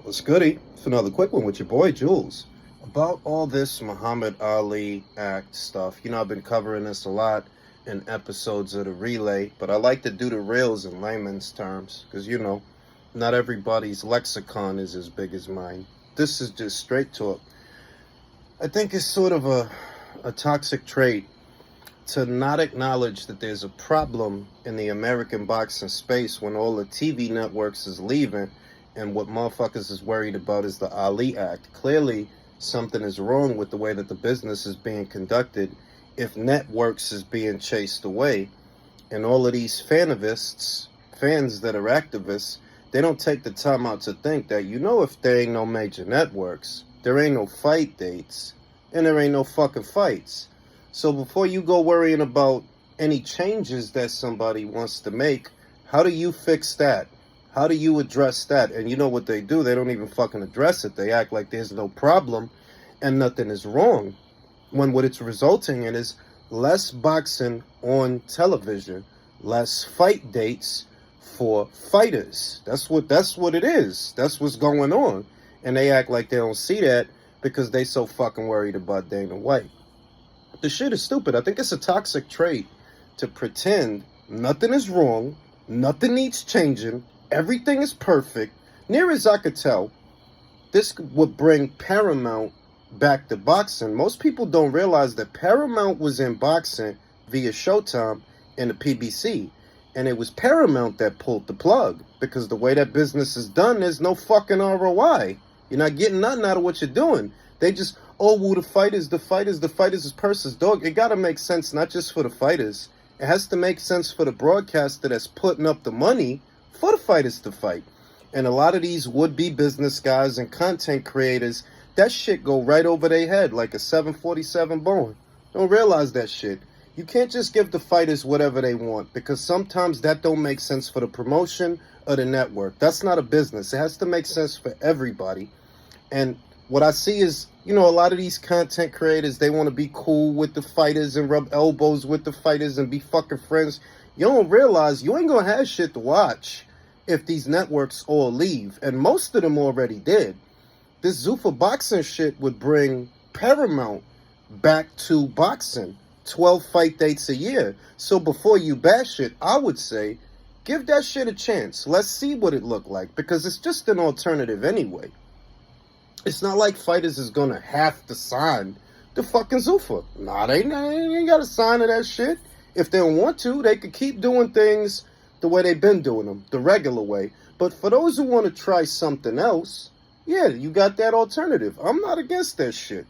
What's goody? It's another quick one with your boy Jules. About all this Muhammad Ali Act stuff. I've been covering this a lot in episodes of the Relay, but I like to do the reels in layman's terms because, not everybody's lexicon is as big as mine. This is just straight talk. I think it's sort of a toxic trait to not acknowledge that there's a problem in the American boxing space when all the TV networks is leaving and what motherfuckers is worried about is the Ali Act. Clearly, something is wrong with the way that the business is being conducted if networks is being chased away. And all of these fans that are activists, they don't take the time out to think that, if there ain't no major networks, there ain't no fight dates, and there ain't no fucking fights. So before you go worrying about any changes that somebody wants to make, how do you fix that? How do you address that? And you know what they do? They don't even fucking address it. They act like there's no problem and nothing is wrong. When what it's resulting in is less boxing on television, less fight dates for fighters. That's what it is. That's what's going on. And they act like they don't see that because they so fucking worried about Dana White. The shit is stupid. I think it's a toxic trait to pretend nothing is wrong, nothing needs changing, everything is perfect. Near as I could tell, this would bring Paramount back to boxing. Most people don't realize that Paramount was in boxing via Showtime and the PBC. And it was Paramount that pulled the plug. Because the way that business is done, there's no fucking ROI. You're not getting nothing out of what you're doing. They just, the fighters is purses. Dog, it gotta make sense not just for the fighters. It has to make sense for the broadcaster that's putting up the money for the fighters to fight. And a lot of these would-be business guys and content creators, that shit go right over their head like a 747 Boeing. Don't realize that shit. You can't just give the fighters whatever they want because sometimes that don't make sense for the promotion or the network. That's not a business. It has to make sense for everybody. And what I see is, a lot of these content creators, they want to be cool with the fighters and rub elbows with the fighters and be fucking friends. You don't realize you ain't going to have shit to watch if these networks all leave. And most of them already did. This Zuffa boxing shit would bring Paramount back to boxing. 12 fight dates a year. So before you bash it, I would say, give that shit a chance. Let's see what it looked like. Because it's just an alternative anyway. It's not like fighters is going to have to sign the fucking Zuffa. Nah, they ain't got to sign to that shit. If they don't want to, they could keep doing things the way they've been doing them, the regular way. But for those who want to try something else, yeah, you got that alternative. I'm not against that shit.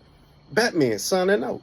Batman signing out.